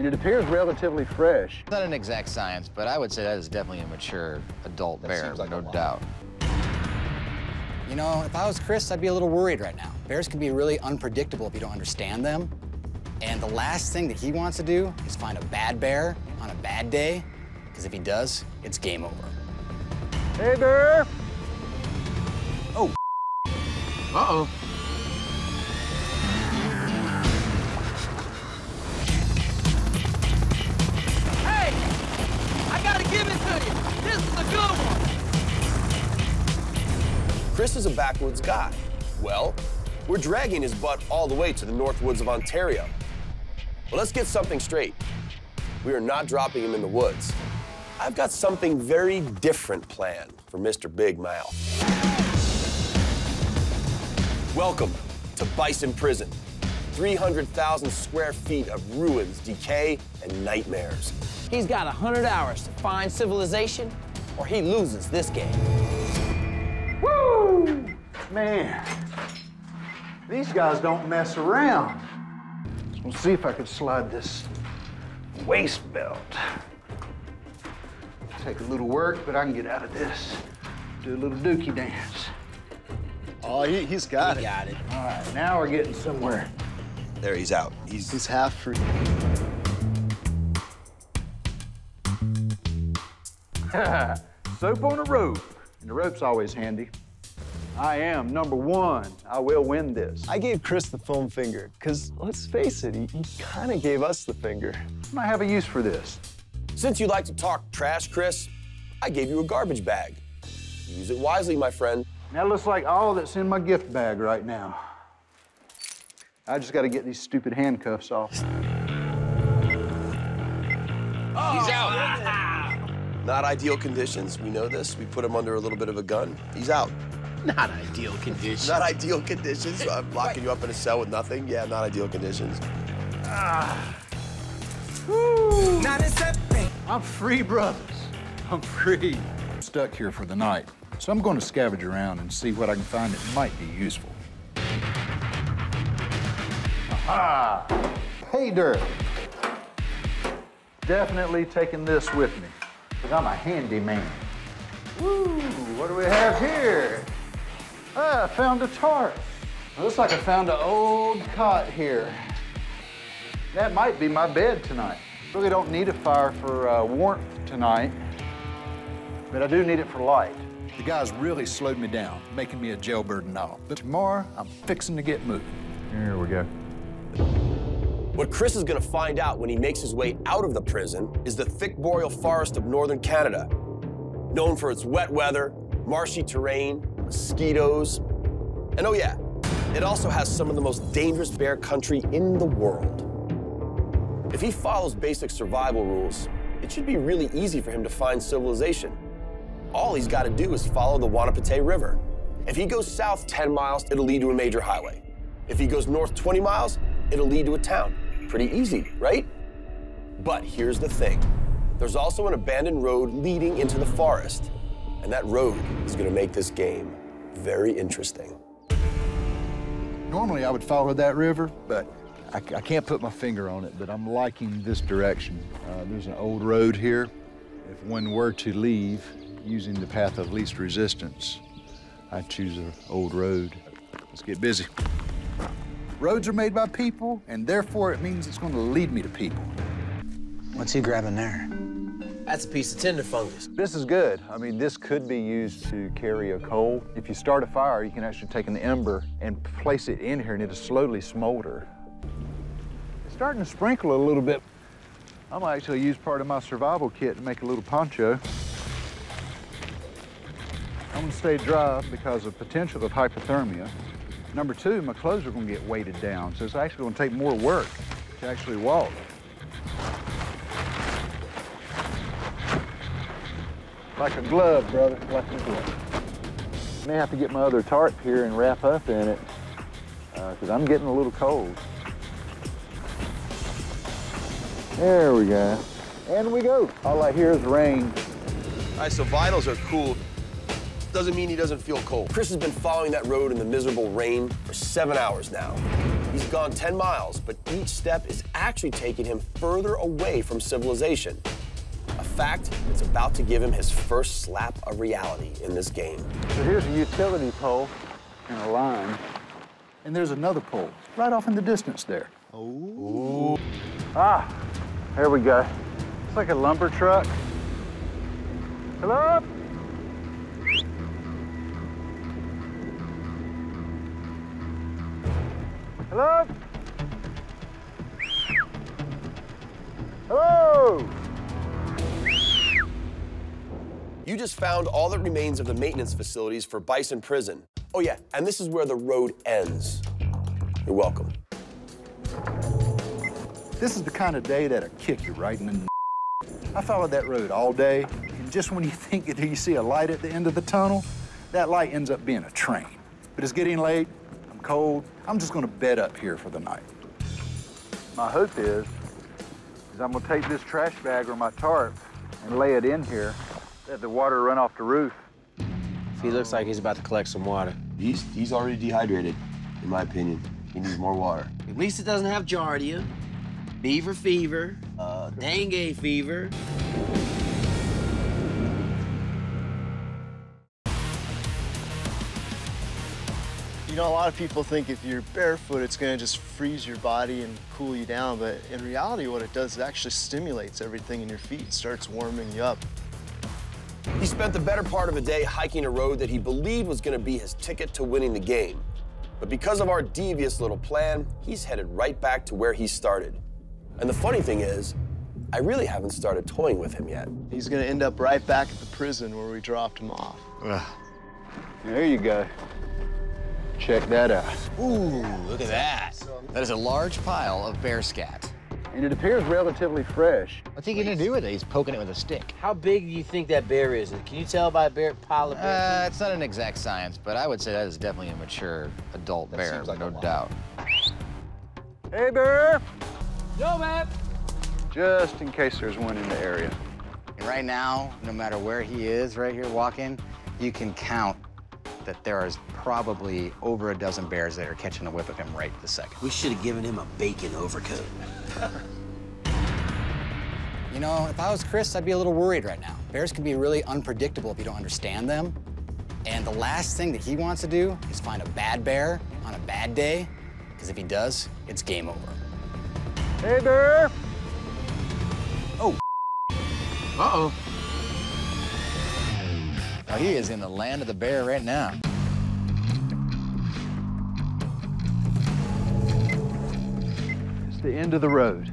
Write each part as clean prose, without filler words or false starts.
and it appears relatively fresh. Not an exact science, but I would say that is definitely a mature adult bear, like no doubt. You know, if I was Chris, I'd be a little worried right now. Bears can be really unpredictable if you don't understand them. And the last thing that he wants to do is find a bad bear on a bad day, because if he does, it's game over. Hey, bear! Oh. Uh-oh. Hey! I gotta give it to you. This is a good one. Chris is a backwoods guy. Well, we're dragging his butt all the way to the north woods of Ontario. Well, let's get something straight. We are not dropping him in the woods. I've got something very different planned for Mr. Big Mouth. Welcome to Bison Prison. 300,000 square feet of ruins, decay, and nightmares. He's got 100 hours to find civilization, or he loses this game. Woo! Man, these guys don't mess around. Let's see if I can slide this waist belt. Take a little work, but I can get out of this. Do a little dookie dance. Oh, he's got it. He got it. All right, now we're getting somewhere. There, he's out. He's half free. Soap on a rope, and the rope's always handy. I am number one. I will win this. I gave Chris the foam finger, because let's face it, he kind of gave us the finger. I might have a use for this. Since you like to talk trash, Chris, I gave you a garbage bag. Use it wisely, my friend. That looks like all that's in my gift bag right now. I just got to get these stupid handcuffs off. He's out. Not ideal conditions. We know this. We put him under a little bit of a gun. He's out. Not ideal conditions. Not ideal conditions. I'm locking you up in a cell with nothing. Yeah, not ideal conditions. I'm free, brothers. I'm free. I'm stuck here for the night, so I'm going to scavenge around and see what I can find that might be useful. Aha! Pay dirt. Definitely taking this with me, because I'm a handyman. Woo! What do we have here? Ah, I found a tarp. Looks like I found an old cot here. That might be my bed tonight. Really don't need a fire for warmth tonight, but I do need it for light. The guys really slowed me down, making me a jailbird and all. But tomorrow, I'm fixing to get moving. Here we go. What Chris is gonna find out when he makes his way out of the prison is the thick boreal forest of northern Canada, known for its wet weather, marshy terrain, mosquitoes, and oh yeah, it also has some of the most dangerous bear country in the world. If he follows basic survival rules, it should be really easy for him to find civilization. All he's got to do is follow the Wanapitei River. If he goes south 10 miles, it'll lead to a major highway. If he goes north 20 miles, it'll lead to a town. Pretty easy, right? But here's the thing. There's also an abandoned road leading into the forest, and that road is going to make this game very interesting. Normally, I would follow that river, but I can't put my finger on it, but I'm liking this direction. There's an old road here. If one were to leave using the path of least resistance, I'd choose an old road. Let's get busy. Roads are made by people, and therefore it means it's going to lead me to people. What's he grabbing there? That's a piece of tinder fungus. This is good. I mean, this could be used to carry a coal. If you start a fire, you can actually take an ember and place it in here, and it'll slowly smolder. It's starting to sprinkle a little bit. I might actually use part of my survival kit to make a little poncho. I'm gonna stay dry because of potential of hypothermia. Number two, my clothes are gonna get weighted down, so it's actually gonna take more work to actually walk. Like a glove, brother, like a glove. May have to get my other tarp here and wrap up in it, because I'm getting a little cold. There we go. And we go. All I hear is rain. All right, so vitals are cool. Doesn't mean he doesn't feel cold. Chris has been following that road in the miserable rain for 7 hours now. He's gone 10 miles, but each step is actually taking him further away from civilization. A fact that's about to give him his first slap of reality in this game. So here's a utility pole and a line. And there's another pole right off in the distance there. Ooh. Ah, there we go. It's like a lumber truck. Hello? Hello? Hello? You just found all that remains of the maintenance facilities for Bison Prison. Oh yeah, and this is where the road ends. You're welcome. This is the kind of day that'll kick you right in the I followed that road all day, and just when you think that you see a light at the end of the tunnel, that light ends up being a train. But it's getting late, I'm cold, I'm just gonna bed up here for the night. My hope is I'm gonna take this trash bag or my tarp and lay it in here, let the water run off the roof. He looks like he's about to collect some water. He's already dehydrated, in my opinion. He needs more water. At least it doesn't have giardia, beaver fever, dengue fever. You know, a lot of people think if you're barefoot, it's gonna just freeze your body and cool you down, but in reality, what it does is it actually stimulates everything in your feet, starts warming you up. He spent the better part of a day hiking a road that he believed was going to be his ticket to winning the game. But because of our devious little plan, he's headed right back to where he started. And the funny thing is, I really haven't started toying with him yet. He's gonna end up right back at the prison where we dropped him off. There you go. Check that out. Ooh, look at that. That is a large pile of bear scat. And it appears relatively fresh. What's he gonna do with it? He's poking it with a stick. How big do you think that bear is? Can you tell by a pile of bear? It's not an exact science, but I would say that is definitely a mature adult bear, no doubt. Hey, bear! Yo, man! Just in case there's one in the area. And right now, no matter where he is right here walking, you can count that there is probably over a dozen bears that are catching a whiff of him right this second. We should have given him a bacon overcoat. You know, if I was Chris, I'd be a little worried right now. Bears can be really unpredictable if you don't understand them. And the last thing that he wants to do is find a bad bear on a bad day, because if he does, it's game over. Hey, bear! Oh. Uh-oh. Now, he is in the land of the bear right now. It's the end of the road.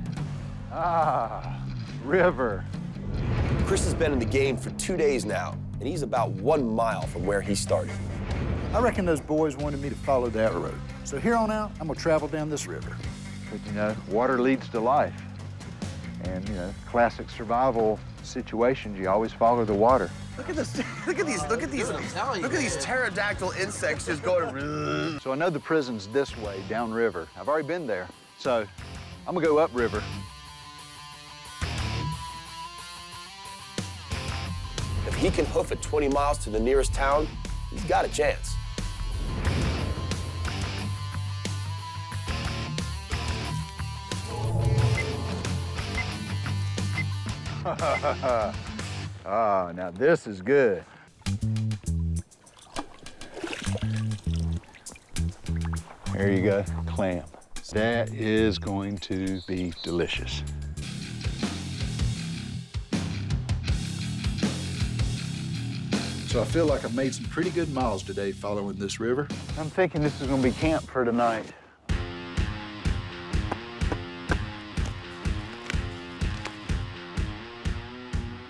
Ah, river. Chris has been in the game for 2 days now, and he's about 1 mile from where he started. I reckon those boys wanted me to follow that road. So here on out, I'm gonna travel down this river. Because, you know, water leads to life. And, you know, classic survival situations, you always follow the water. Look at this, look at these pterodactyl insects just going. So I know the prison's this way, downriver. I've already been there. So I'm gonna go upriver. If he can hoof it 20 miles to the nearest town, he's got a chance. Ah, now this is good. There you go, clam. That is going to be delicious. So I feel like I've made some pretty good miles today following this river. I'm thinking this is gonna be camp for tonight.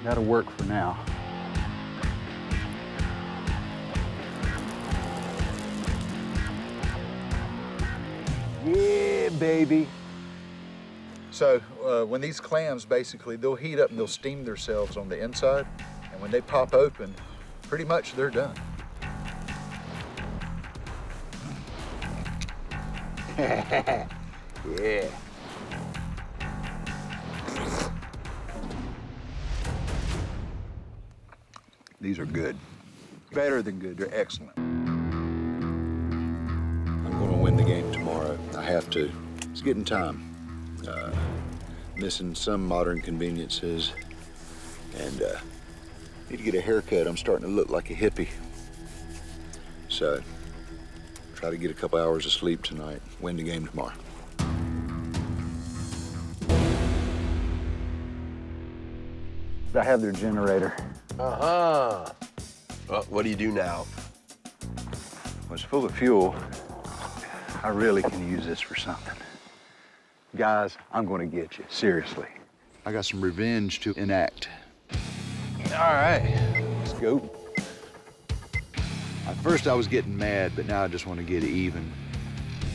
That'll work for now. Yeah, baby. So when these clams, basically, they'll heat up and they'll steam themselves on the inside. And when they pop open, pretty much they're done. Yeah. These are good. Better than good, they're excellent. I'm gonna win the game tomorrow. tomorrow. I have to. It's getting time. Missing some modern conveniences. And need to get a haircut. I'm starting to look like a hippie. So, try to get a couple hours of sleep tonight. Win the game tomorrow. I have their generator. Uh-huh. Well, what do you do now? Well, it's full of fuel. I really can use this for something. Guys, I'm gonna get you, seriously. I got some revenge to enact. All right, let's go. At first I was getting mad, but now I just want to get even.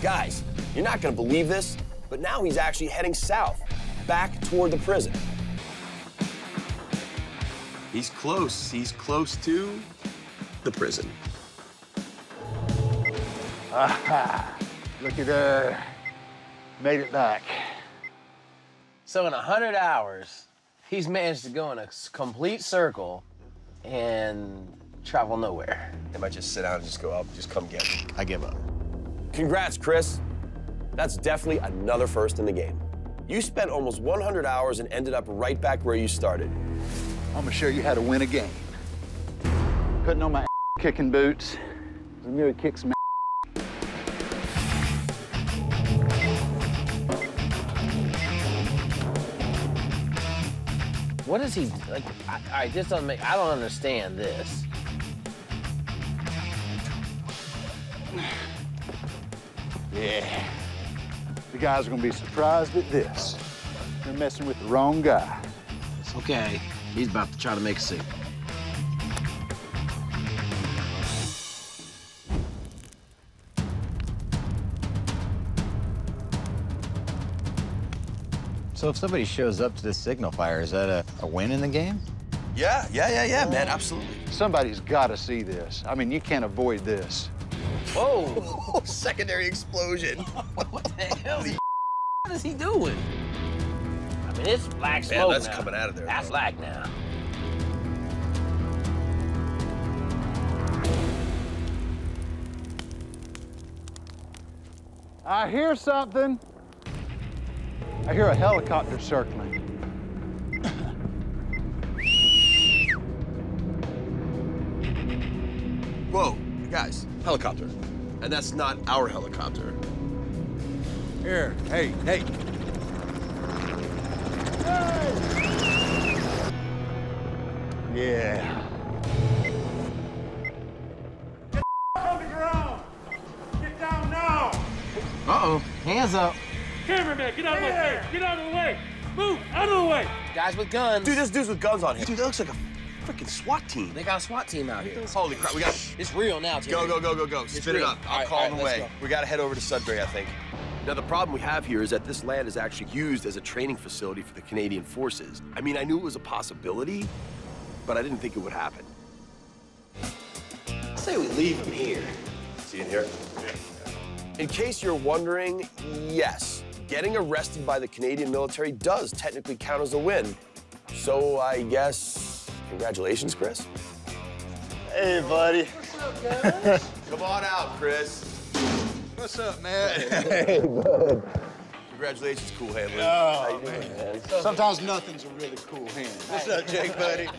Guys, you're not gonna believe this, but now he's actually heading south, back toward the prison. He's close to the prison. Aha, look at there. Made it back. So in 100 hours, he's managed to go in a complete circle and travel nowhere. They might just sit down and just go up, just come get him. I give up. Congrats, Chris. That's definitely another first in the game. You spent almost 100 hours and ended up right back where you started. I'm gonna show you how to win a game. Putting on my kicking boots. I'm gonna kick some. What is he, like, all right, this doesn't make, I don't understand this. Yeah. The guys are gonna be surprised at this. They're messing with the wrong guy. It's okay. He's about to try to make a soup. So if somebody shows up to this signal fire, is that a win in the game? Yeah, man, absolutely. Somebody's gotta see this. I mean, you can't avoid this. Whoa! Secondary explosion. What the hell? What is he doing? I mean, it's black smoke Man, that's now. coming out of there. That's though. black now. I hear something. I hear a helicopter circling. Whoa, guys, helicopter. And that's not our helicopter. Here, hey. Yeah. Get on the ground! Get down now! Uh-oh, hands up. Cameraman, get out of my way! Get out of the way! Move! Out of the way! Guys with guns. Dude, this dude's with guns on him. Dude, that looks like a freaking SWAT team. They got a SWAT team out here. Holy crap, we got... It's real now, Terry. Go. Spin it real. up. All I'll right, call all him right, away. let's go. We gotta head over to Sudbury, I think. Now, the problem we have here is that this land is actually used as a training facility for the Canadian forces. I mean, I knew it was a possibility, but I didn't think it would happen. I say we leave him here. See in here? In case you're wondering, yes, getting arrested by the Canadian military does technically count as a win. So I guess, congratulations, Chris. Hey, buddy. What's up, guys? Come on out, Chris. What's up, man? Hey, bud. Congratulations, cool handler. How you doing, man? Sometimes nothing's a really cool hand. What's up, Jake, buddy?